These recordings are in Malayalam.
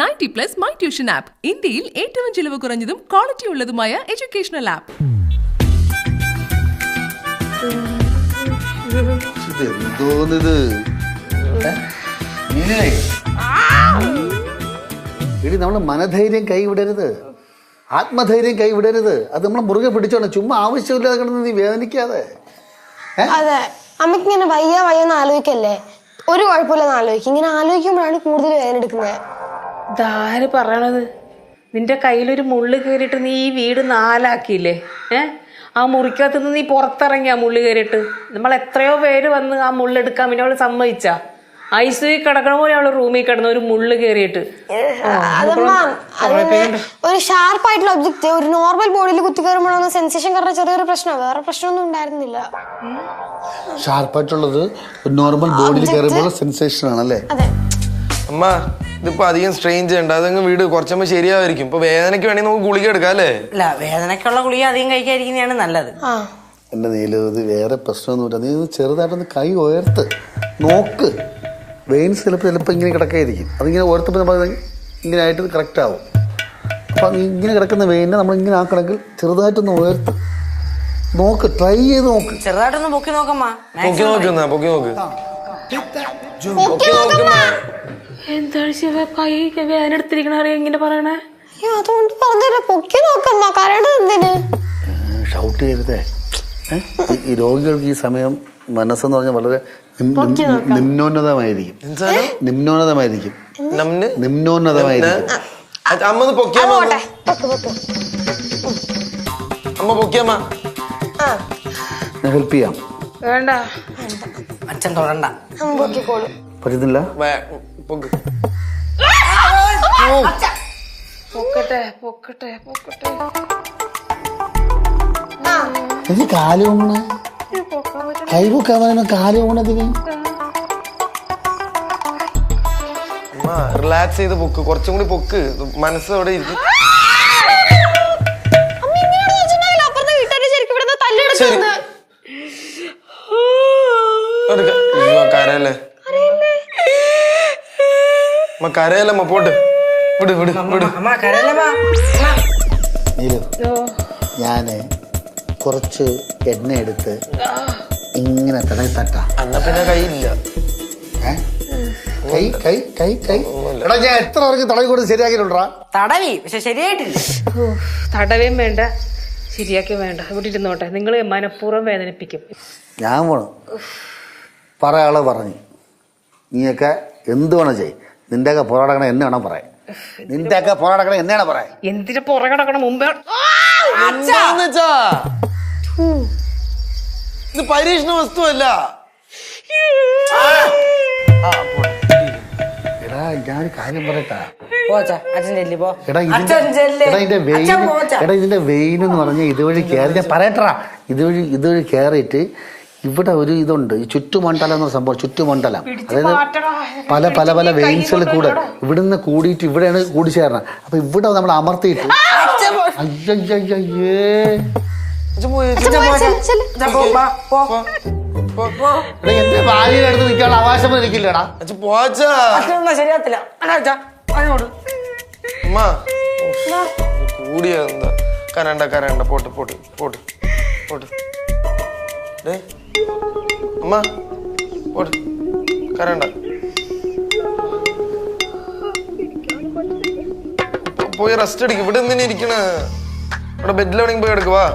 90+ മൈ ട്യൂഷൻ ആപ്പ് ഇന്ത്യയിൽ ഏറ്റവും ചിലവ് കുറഞ്ഞതും ക്വാളിറ്റി ഉള്ളതുമായ എഡ്യൂക്കേഷണൽ ആപ്പ്. നമ്മൾ മനധൈര്യം കൈവിടരുത്, ആത്മധൈര്യം കൈവിടരുത്. അത് നമ്മൾ മുറുകെ പിടിച്ചോണം. ചുമ്മാ ആവശ്യമില്ലാതെ കിടന്ന് നീ വേദനിക്കാതെ. അതെ, അമ്മക്ക് ഇങ്ങനെ വയ്യെന്ന് ആലോചിക്കല്ലേ, ഒരു കുഴപ്പമില്ലെന്ന് ആലോചിക്കും. ഇങ്ങനെ ആലോചിക്കുമ്പോഴാണ് കൂടുതൽ വേദന എടുക്കുന്നത്. ഇതാര് പറയണത്? നിന്റെ കയ്യിലൊരു മുള്ളു കയറിയിട്ട് നീ ഈ വീട് 4 ആക്കിയില്ലേ? ആ മുറിക്കകത്തുനിന്ന് നീ പുറത്തിറങ്ങി ആ മുള്ളു കയറിയിട്ട്. നമ്മൾ എത്രയോ പേര് വന്ന് ആ മുള്ളെടുക്കാൻ പിന്നെ അവള് സമ്മതിച്ചാ? ഐസിയിൽ കിടക്കണ പോലെ അവള് റൂമിൽ കിടന്ന ഒരു മുള്ളു കയറിയിട്ട്. ഒരു ഷാർപ്പായിട്ടുള്ള ഒബ്ജക്റ്റ് ഒരു നോർമൽ ബോഡിയിൽ കുത്തി കയറുമ്പോഴാണ് സെൻസേഷൻ കാരണം ചെറിയൊരു പ്രശ്നം, വേറെ പ്രശ്നമൊന്നും ഉണ്ടായിരുന്നില്ല. ഷാർപ്പായിട്ടുള്ളത് നോർമൽ ബോഡിയിൽ കയറുമ്പോൾ സെൻസേഷൻ ആണല്ലേ? അതെ അമ്മ, ഇതിപ്പോ അധികം സ്ട്രെയിൻ ചെയ്യണ്ട. അതങ്ങ് വീട് കുറച്ചുമ്പോ ശരിയായിരിക്കും. ഇപ്പൊ വേദനയ്ക്ക് വേണമെങ്കിൽ നമുക്ക് ഗുളിക എടുക്കാം അല്ലേ? അല്ല, വേദനക്കുള്ള ഗുളിക അധികം കഴിക്കാതിരിക്കുന്നതാണ് നല്ലത്. എന്റെ നീല്, ഇത് വേറെ പ്രശ്നമൊന്നുമില്ല. നീ ചെറുതായിട്ടൊന്ന് കൈ ഉയർത്ത് നോക്ക്. വെയിൻസ് ചിലപ്പോൾ ഇങ്ങനെ കിടക്കായിരിക്കും. അതിങ്ങനെ ഉയർത്തപ്പോൾ നമ്മൾ ഇങ്ങനെ ആയിട്ട് കറക്റ്റ് ആവും. അപ്പൊ നീ ഇങ്ങനെ കിടക്കുന്ന വെയിനെ നമ്മൾ ഇങ്ങനെ ആക്കണമെങ്കിൽ ചെറുതായിട്ടൊന്ന് ഉയർത്ത് നോക്ക്, ട്രൈ ചെയ്ത് നോക്ക്. ചെറുതായിട്ടൊന്ന് പൊക്കി നോക്കമ്മ. എന്താണ് ശിവ കൈ വേദന എടുത്തിരിക്കണ അറിയാം ഇങ്ങനെ പറയണേ? അതുകൊണ്ട് പറഞ്ഞല്ലോ പൊക്കി നോക്കമ്മ. കരയണത് എന്തിന്? ഷൗട്ട് ചെയ്യരുതേ. ഈ രോഗികൾക്ക് ഈ സമയം മനസ്സെന്ന് പറഞ്ഞാൽ വളരെ നിമ്നോന്നതമായിരിക്കും. ഹെൽപ്പ് ചെയ്യാം. വേണ്ട, അച്ഛൻ തൊടണ്ട. പറ്റുന്നില്ല. കാല് ഊണ കൈ പൊക്കാൻ കാല് ഊണതിന് റിലാക്സ് ചെയ്ത് പൊക്ക്, കുറച്ചും കൂടി പൊക്ക്. മനസ്സോടെ ഇരിക്കും. കരയല്ലേ കരയല്ലമ്മ, പോട്ട് വിട് വിട് വിട്. ഞാന് കുറച്ച് എണ്ണ എടുത്ത് ഇങ്ങനെ തടയി തട്ടാ. അന്ന പിന്നെ കൈയില്ല. കൈ കൈ കൈ കൈ എടാ, ഞാൻ എത്ര പേർക്ക് തടവി കൊടുത്ത് ശരിയാക്കിയിട്ടുണ്ടാ? തടവി, പക്ഷെ ശരിയായിട്ടില്ല. തടവേം വേണ്ട, ശരിയാക്കി വേണ്ട. ഇവിടെ ഇരുന്നോട്ടെ. നിങ്ങൾ മനഃപൂർവ്വം വേദനിപ്പിക്കും. ഞാൻ പോണം. പറയാള് പറഞ്ഞു, നീയൊക്കെ എന്ത് വേണം ചെയ്യും. നിന്റെയൊക്കെ പുറകടക്കണം എന്നെ വേണം പറയാൻ. നിന്റെയൊക്കെ പുറകടക്കണം എന്നെയാണ് പറയാൻ. എന്തിനു പുറകടക്കണം? മുമ്പേ ഇത് പരീക്ഷണ വസ്തുവല്ല. എടാ, ഞാനൊരു കാര്യം പറയട്ടാ. ഇതിന്റെ വെയിൻ എന്ന് പറഞ്ഞാൽ ഇതുവഴി കയറി, ഞാൻ പറയട്ടാ, ഇതുവഴി കയറിയിട്ട് ഇവിടെ ഒരു ഇതുണ്ട്, ഈ ചുറ്റുമണ്ഡലം എന്ന സംഭവം. ചുറ്റുമണ്ഡലം അതായത് പല പല പല വെയിൻസുകൾ കൂടെ ഇവിടുന്ന് കൂടിയിട്ട് ഇവിടെയാണ് കൂടിച്ചേരണം. അപ്പൊ ഇവിടെ നമ്മൾ അമർത്തിയിട്ട് എന്റെ ഭാര്യയുടെ അടുത്ത് നിൽക്കാനുള്ള അവകാശം എനിക്കില്ലടാ. ശരിയാത്തില്ല. കൂടിയ എന്താ? കരണ്ട പോട്ട് പോട്ട് പോട്ട് പോട്ട്. അമ്മ പോട്ട്, കരണ്ട. പോയി റെസ്റ്റ് എടുക്കും. ഇവിടെ എന്തിനാ ഇരിക്കണ? ഇവിടെ ബെഡിലെവിടെയും പോയി എടുക്കുവാ.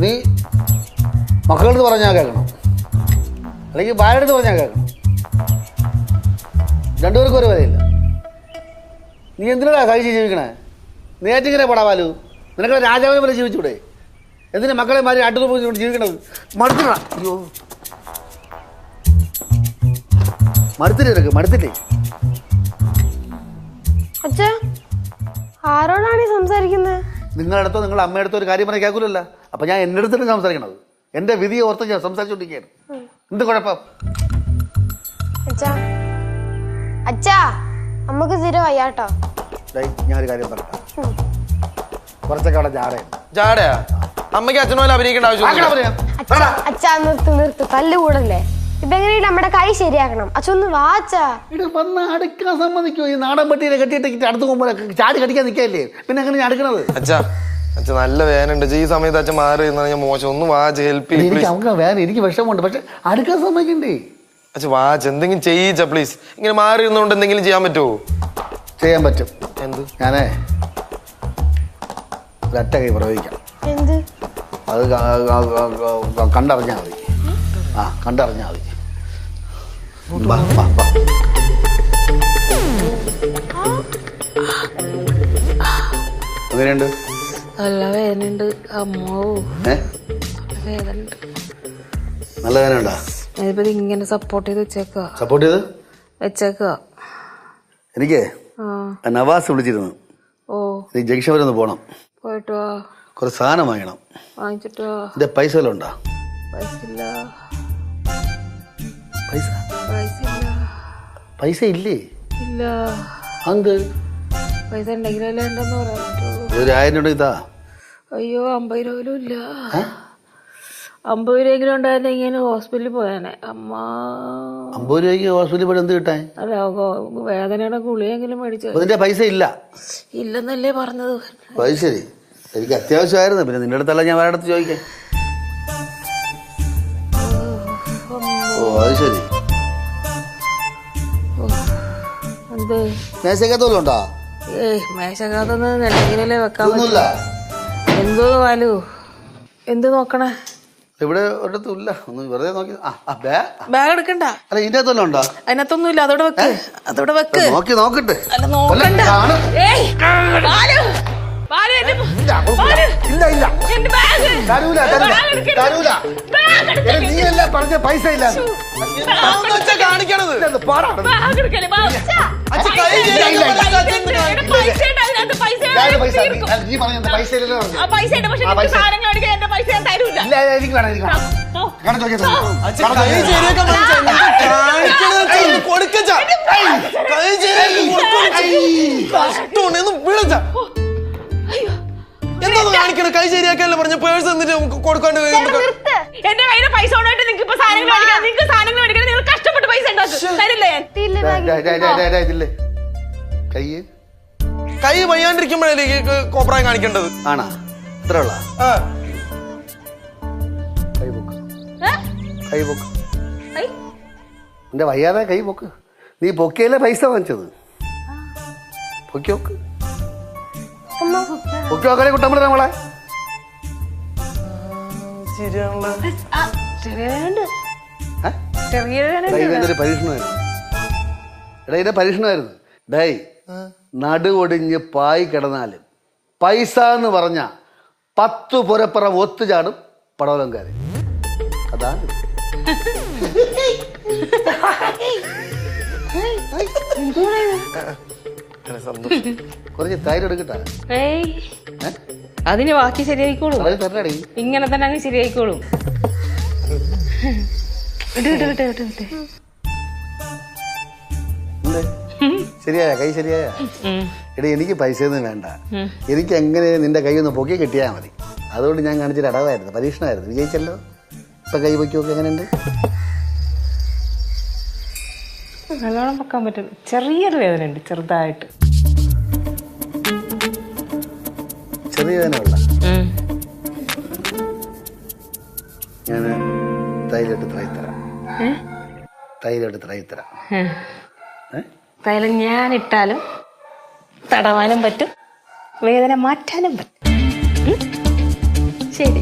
നീ മക്കളടുത്ത് പറഞ്ഞാൽ കേൾക്കണം, അല്ലെങ്കിൽ ഭാര്യടുത്ത് പറഞ്ഞാൽ കേൾക്കണം. രണ്ടുപേർക്കും ഒരു വിലയില്ല. നീ എന്തിനാ കഴിച്ച് ജീവിക്കണേ? നേറ്റിങ്ങനെ പടാവാലു. നിനക്ക് രാജാവിനെ പോലെ ജീവിച്ചൂടെ? എന്തിനാ മക്കളെ മാറി അടുത്ത് പോയി ജീവിക്കണത്? മടുത്തിട്ടാ. അയ്യോ, മടുത്തില്ലേ നിനക്ക്? മടുത്തില്ലേ? അച്ഛാ, ആരോടാണ് സംസാരിക്കുന്നത്? നിങ്ങളുടെ അടുത്തോ നിങ്ങളുടെ അമ്മയുടെ അടുത്തോ ഒരു കാര്യം പറഞ്ഞാൽ കേൾക്കൂലല്ല. അപ്പൊ ഞാൻ എന്റെ അടുത്താണ് സംസാരിക്കണത്. എന്റെ വിധിയെ ഓർത്ത് ഞാൻ സംസാരിച്ചോണ്ടിരിക്കുകയാണ്. എന്ത് കുഴപ്പം? അച്ഛാ, അമ്മക്ക് സ്ഥിരം വയ്യാട്ടോ. ഞാനൊരു കാര്യം പറയട്ടെ. കുറച്ചൊക്കെ അവിടെ ജാടയാ. അമ്മയ്ക്ക് അച്ഛനോലെ അഭിനയിക്കേണ്ട ആവശ്യം. അച്ഛാ നിർത്ത് തല്ലുകൂടല്ലേ. ഇപ്പൊ എങ്ങനെയും നമ്മുടെ കൈ ശരിയാക്കണം. അച്ഛൻ ഒന്ന് വാച്ചാ. ഇവിടെ വന്ന് അടുക്കാൻ സമ്മതിക്കോ? ഈ നാടൻ പട്ടിയെ കെട്ടിയിട്ട് അടുത്ത് പോകുമ്പോൾ ചാടി കടിക്കാൻ നിൽക്കല്ലേ, പിന്നെ എങ്ങനെ ഞാൻ അടുക്കണത്? അച്ഛാ നല്ല വേദന ഉണ്ട്. ഈ സമയത്ത് അച്ഛൻ മാറി ഞാൻ മോശം ഒന്ന് വാച്ച് ഹെൽപ്പ് എനിക്ക് അവർക്ക് വേദന, എനിക്ക് വിഷമമുണ്ട്, പക്ഷെ അടുക്കാൻ സമ്മതിക്കണ്ടേ? അച്ഛൻ വാച്ച് എന്തെങ്കിലും ചെയ്യിച്ച പ്ലീസ്. ഇങ്ങനെ മാറി ഇരുന്നുകൊണ്ട് എന്തെങ്കിലും ചെയ്യാൻ പറ്റുമോ? ചെയ്യാൻ പറ്റും. എന്ത്? ഞാനേ ഒരൊറ്റ കൈ പ്രയോഗിക്കാം. എന്ത്? അത് കണ്ടറിഞ്ഞാൽ മതി. കണ്ടറിഞ്ഞാൽ മതി. എങ്ങനെയുണ്ട്? നല്ല വേദനയുണ്ട് അമ്മോ. വേദനയുണ്ട്. നല്ല വേദന ഉണ്ടാ? ഞാനിപ്പോ ഇങ്ങനെ സപ്പോർട്ട് ചെയ്ത് സപ്പോർട്ട് ചെയ്ത് വെച്ചേക്ക. എനിക്ക് നവാസ് വിളിച്ചിരുന്നു. ഓ നീ ജംഗ്ഷൻ വരെ ഒന്ന് പോണം. പോയിട്ട് വാ. കുറച്ച് സാധനം വാങ്ങണം. വാങ്ങിച്ചിട്ട് വാ. എന്റെ പൈസ വല്ലതും ഉണ്ടോ? പൈസ ഇല്ല. പൈസ പൈസ ഇല്ല. പൈസ ഇല്ലേ? ഇല്ല. എന്ത്? പൈസ ഉണ്ടെങ്കിലല്ലേ ഉണ്ടെന്ന് പറയാൻ പറ്റുള്ളൂ. 1000 രൂപ ഇതാ. അയ്യോ 50 രൂപ പോലും ഇല്ല. 50 രൂപയെങ്കിലും ഉണ്ടായിരുന്നെങ്കിൽ ഞാൻ ഹോസ്പിറ്റലിൽ പോയാനെ. അമ്മ 50 രൂപയ്ക്ക് ഹോസ്പിറ്റലിൽ പോയി എന്ത് കിട്ടാൻ? അല്ല വേദനയുടെ ഗുളിയെങ്കിലും മേടിച്ചു. അതിന്റെ പൈസ ഇല്ല ഇല്ലെന്നല്ലേ പറഞ്ഞത്. അത് ശരി, എനിക്ക് അത്യാവശ്യമായിരുന്നു. പിന്നെ നിന്റെ അടുത്തല്ല ഞാൻ വേറെ അടുത്ത് ചോദിക്കാം. ഓ അത് ശരി. എന്ത് മേശക്കത്തോളം ഉണ്ടോ? മേശക്കാത്തൊന്നും എന്തെങ്കിലല്ലേ വെക്കാൻ ഒന്നുമില്ല. എന്തോ വാലു എന്ത് നോക്കണേ? ഇവിടെ ഒരിടത്തും ഇല്ല. ഒന്ന് വെറുതെ നോക്കി. ബാഗ് എടുക്കണ്ട. അല്ല ഇതിന്റെ അകത്തല്ലോ ഉണ്ടോ? അതിനകത്തൊന്നും ഇല്ല. അതോടെ വെക്ക്. അതോടെ വെക്ക്. നോക്കട്ടെ. അല്ല നോക്കണ്ട. നീയല്ല പറഞ്ഞ പൈസ ഇല്ല. കാണിക്കണത് നീ പറഞ്ഞ പൈസ ഇല്ലല്ലോ. എനിക്ക് വേണം. എന്താ കാണിക്കണ? കൈ ശരിയാക്കാനല്ലേ പറഞ്ഞ? പേഴ്സ് എന്നിട്ട് കൊടുക്കാണ്ട് എന്റെ കയ്യില് പൈസ കൊണ്ടായിട്ട് നിങ്ങൾക്ക് ഇപ്പൊ സാധനങ്ങൾ മേടിക്കണം. നിങ്ങൾക്ക് സാധനങ്ങൾ മേടിക്കണം. നിങ്ങൾ കഷ്ടപ്പെട്ട് പൈസ ഉണ്ടാക്കും. തരില്ല ഞാൻ. കൈ വയ്യാണ്ടിരിക്കുമ്പോഴല്ലേ കോപ്രായം കാണിക്കേണ്ടത്? ആണോ? ഇത്ര ഉള്ള കൈ പൊക്ക്. എന്റെ വയ്യാതെ കൈ പൊക്ക്. നീ പൊക്കിയല്ലേ പൈസ വാങ്ങിച്ചത്. പൊക്കി നോക്ക്. പൊക്കി നോക്കാനേ കുട്ടമ്പള നമ്മളെ. ഇതൊരു പരീക്ഷണമായിരുന്നു. എടാ ഇതിന്റെ പരീക്ഷണമായിരുന്നു. ഡേ നടുവൊടിഞ്ഞ് പായി കിടന്നാലും പൈസ എന്ന് പറഞ്ഞ 10 പുരപ്പുറം ഒത്തുചാടും പടവലംകാരൻ. അതാണ് കുറച്ച് തൈര് എടുക്കട്ടെ. അതിന് ബാക്കി ശരിയായിക്കോളും. തരടി. ഇങ്ങനെ തന്നെ അങ്ങ് ശരിയായിക്കോളും. ശരിയായ കൈ ശരിയായ? എടീ എനിക്ക് പൈസ ഒന്നും വേണ്ട. എനിക്ക് എങ്ങനെ നിന്റെ കൈ ഒന്ന് പൊക്കി കിട്ടിയാൽ മതി. അതുകൊണ്ട് ഞാൻ കാണിച്ചൊരു അടവായിരുന്നു, പരീക്ഷണമായിരുന്നു. വിജയിച്ചല്ലോ. ഇപ്പൊ കൈ പൊക്കി നോക്കി. എങ്ങനെയുണ്ട്? നല്ലോണം പൊക്കാൻ പറ്റും. ചെറിയൊരു വേദന ഉണ്ട്, ചെറുതായിട്ട്. ചെറിയ വേദന ഉള്ള ഞാൻ തൈലിട്ട് തറയിത്തരാം. തൈലം ഞാൻ ഇട്ടാലും തടവാനും പറ്റും, വേദന മാറ്റാനും പറ്റും. ശരി.